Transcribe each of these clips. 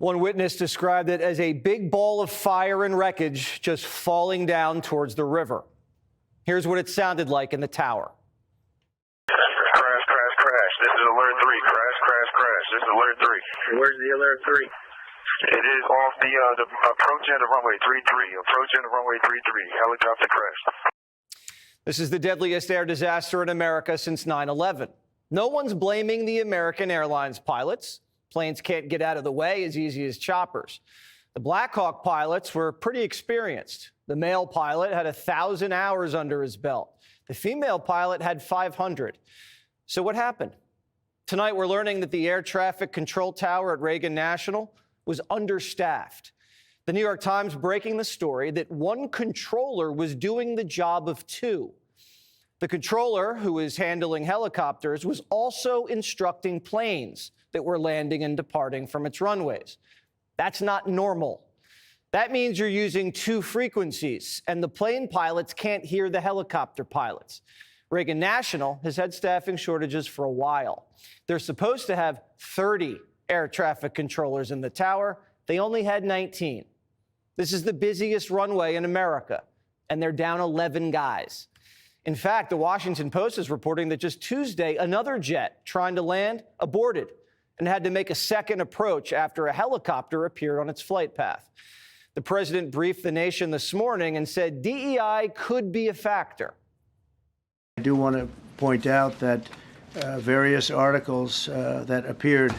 One witness described it as a big ball of fire and wreckage just falling down towards the river. Here's what it sounded like in the tower. Crash, crash, crash. This is alert 3. Crash, crash, crash. This is alert 3. Where's the alert 3? It is off the approach end of runway 33. Approach end of runway 33. Helicopter crash. This is the deadliest air disaster in America since 9/11. No one's blaming the American Airlines pilots. Planes can't get out of the way as easy as choppers. The Black Hawk pilots were pretty experienced. The male pilot had 1,000 hours under his belt. The female pilot had 500. So what happened? Tonight, we're learning that the air traffic control tower at Reagan National was understaffed. The New York Times breaking the story that one controller was doing the job of two. The controller, who is handling helicopters, was also instructing planes that were landing and departing from its runways. That's not normal. That means you're using two frequencies, and the plane pilots can't hear the helicopter pilots. Reagan National has had staffing shortages for a while. They're supposed to have 30 air traffic controllers in the tower. They only had 19. This is the busiest runway in America, and they're down 11 guys. In fact, the Washington Post is reporting that just Tuesday, another jet trying to land aborted and had to make a second approach after a helicopter appeared on its flight path. The president briefed the nation this morning and said DEI could be a factor. I do want to point out that various articles that appeared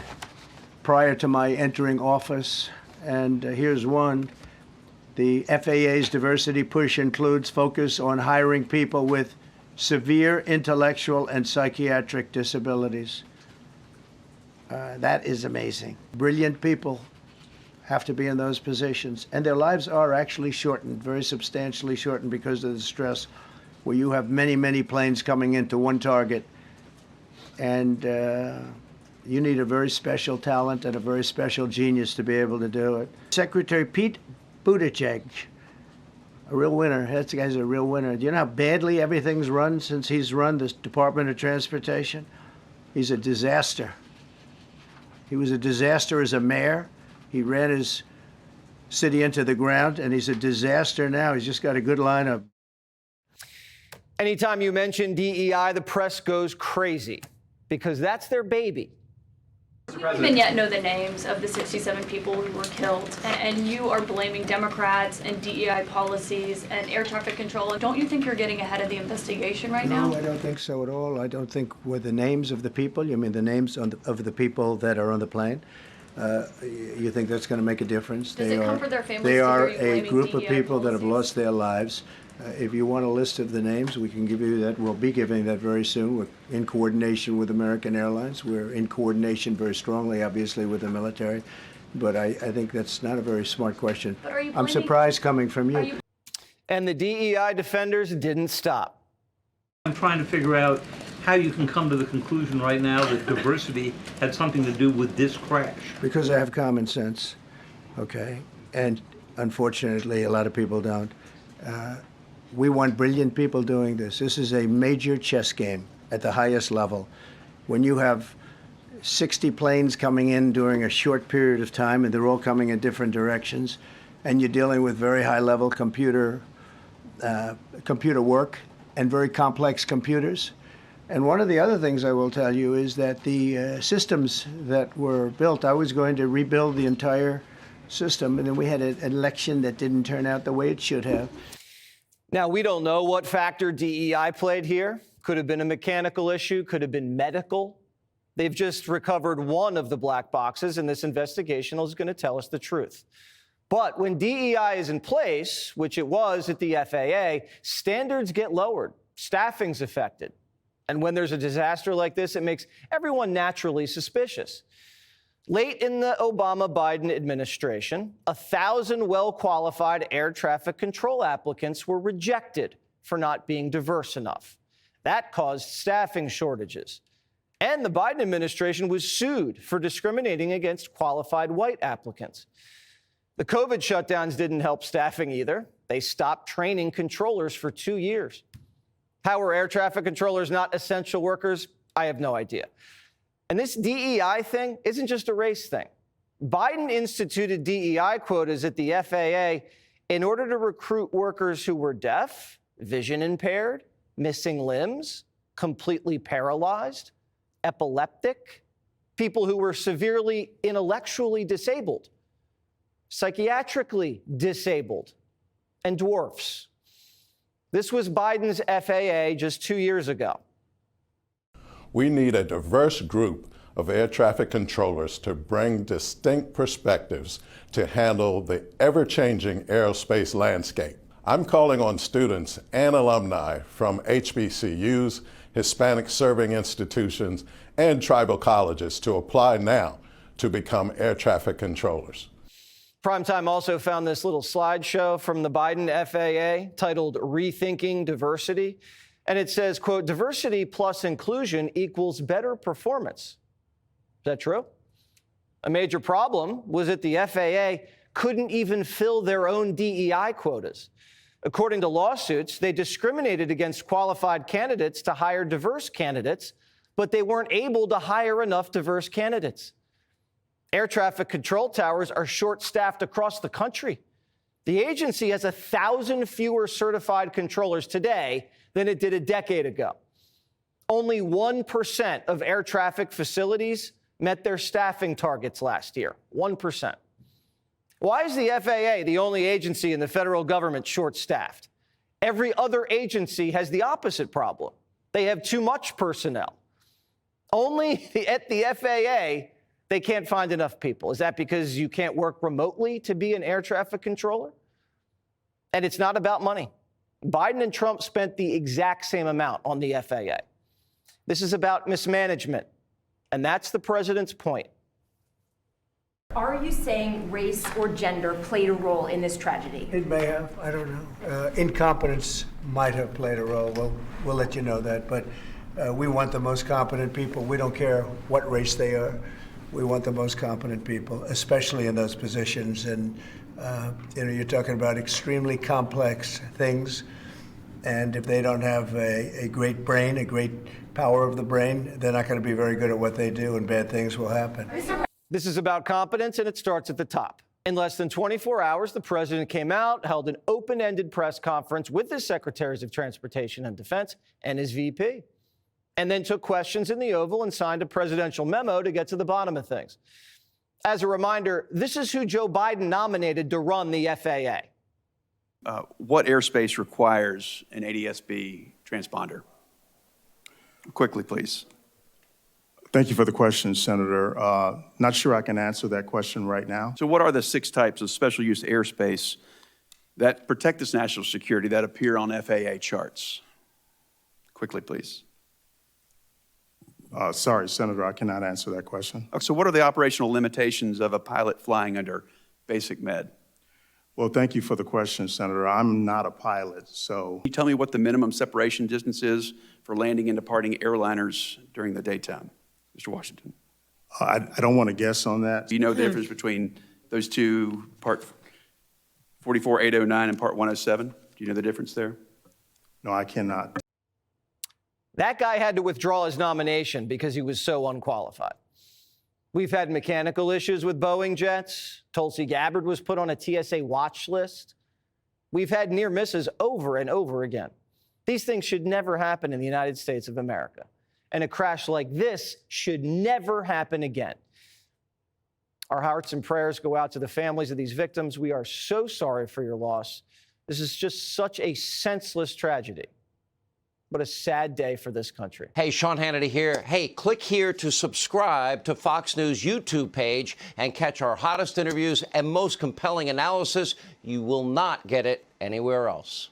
prior to my entering office, and here's one. The FAA's diversity push includes focus on hiring people with severe intellectual and psychiatric disabilities. That is amazing. Brilliant people have to be in those positions, and their lives are actually shortened, very substantially shortened because of the stress, where you have many, many planes coming into one target, and you need a very special talent and a very special genius to be able to do it. Secretary Pete Buttigieg, a real winner. That guy's a real winner. Do you know how badly everything's run since he's run this Department of Transportation? He's a disaster. He was a disaster as a mayor. He ran his city into the ground, and he's a disaster now. He's just got a good lineup. Anytime you mention DEI, the press goes crazy because that's their baby. You don't even yet know the names of the 67 people who were killed, and you are blaming Democrats and DEI policies and air traffic control. And don't you think you're getting ahead of the investigation right now? No, I don't think so at all. I don't think with the names of the people, you mean the names of the people that are on the plane, you think that's going to make a difference? Does it comfort their families? They are a group of DEI people that have policies? lost their lives. If you want a list of the names, we can give you that. We'll be giving that very soon. We're in coordination with American Airlines. We're in coordination very strongly, obviously, with the military. But I think that's not a very smart question. But are you I'm surprised coming from you. And the DEI defenders didn't stop. I'm trying to figure out how you can come to the conclusion right now that diversity had something to do with this crash. Because I have common sense, okay? And unfortunately, a lot of people don't. We want brilliant people doing this. This is a major chess game at the highest level. When you have 60 planes coming in during a short period of time, and they're all coming in different directions, and you're dealing with very high-level computer work and very complex computers. And one of the other things I will tell you is that the systems that were built, I was going to rebuild the entire system, and then we had an election that didn't turn out the way it should have. Now, we don't know what factor DEI played here. Could have been a mechanical issue, could have been medical. They've just recovered one of the black boxes, and this investigation is going to tell us the truth. But when DEI is in place, which it was at the FAA, standards get lowered, staffing's affected. And when there's a disaster like this, it makes everyone naturally suspicious. Late in the Obama-Biden administration, 1,000 well-qualified air traffic control applicants were rejected for not being diverse enough. That caused staffing shortages. And the Biden administration was sued for discriminating against qualified white applicants. The COVID shutdowns didn't help staffing either. They stopped training controllers for 2 years. How are air traffic controllers not essential workers? I have no idea. And this DEI thing isn't just a race thing. Biden instituted DEI quotas at the FAA in order to recruit workers who were deaf, vision impaired, missing limbs, completely paralyzed, epileptic, people who were severely intellectually disabled, psychiatrically disabled, and dwarfs. This was Biden's FAA just 2 years ago. We need a diverse group of air traffic controllers to bring distinct perspectives to handle the ever-changing aerospace landscape. I'm calling on students and alumni from HBCUs, Hispanic serving institutions, and tribal colleges to apply now to become air traffic controllers. Primetime also found this little slideshow from the Biden FAA titled Rethinking Diversity. And it says, quote, diversity plus inclusion equals better performance. Is that true? A major problem was that the FAA couldn't even fill their own DEI quotas. According to lawsuits, they discriminated against qualified candidates to hire diverse candidates, but they weren't able to hire enough diverse candidates. Air traffic control towers are short-staffed across the country. The agency has 1,000 fewer certified controllers today than it did a decade ago. Only 1% of air traffic facilities met their staffing targets last year. 1%. Why is the FAA the only agency in the federal government short-staffed? Every other agency has the opposite problem. They have too much personnel. Only at the FAA, they can't find enough people. Is that because you can't work remotely to be an air traffic controller? And it's not about money. Biden and Trump spent the exact same amount on the FAA. This is about mismanagement, and that's the president's point. Are you saying race or gender played a role in this tragedy? It may have. I don't know. Incompetence might have played a role. We'll let you know that. But we want the most competent people. We don't care what race they are. We want the most competent people, especially in those positions. And you're talking about extremely complex things. And if they don't have a great brain, a great power of the brain, they're not going to be very good at what they do, and bad things will happen. This is about competence, and it starts at the top. In less than 24 hours, the president came out, held an open-ended press conference with his secretaries of transportation and defense and his VP, and then took questions in the Oval and signed a presidential memo to get to the bottom of things. As a reminder, this is who Joe Biden nominated to run the FAA. What airspace requires an ADS-B transponder? Quickly, please. Thank you for the question, Senator. Not sure I can answer that question right now. So what are the 6 types of special use airspace that protect this national security that appear on FAA charts? Quickly, please. Sorry, Senator, I cannot answer that question. So what are the operational limitations of a pilot flying under basic med? Well, thank you for the question, Senator. I'm not a pilot, so. Can you tell me what the minimum separation distance is for landing and departing airliners during the daytime, Mr. Washington? I don't want to guess on that. Do you know the difference between those two, Part 44809 and Part 107? Do you know the difference there? No, I cannot. That guy had to withdraw his nomination because he was so unqualified. We've had mechanical issues with Boeing jets. Tulsi Gabbard was put on a TSA watch list. We've had near misses over and over again. These things should never happen in the United States of America. And a crash like this should never happen again. Our hearts and prayers go out to the families of these victims. We are so sorry for your loss. This is just such a senseless tragedy. What a sad day for this country. Hey, Sean Hannity here. Hey, click here to subscribe to Fox News YouTube page and catch our hottest interviews and most compelling analysis. You will not get it anywhere else.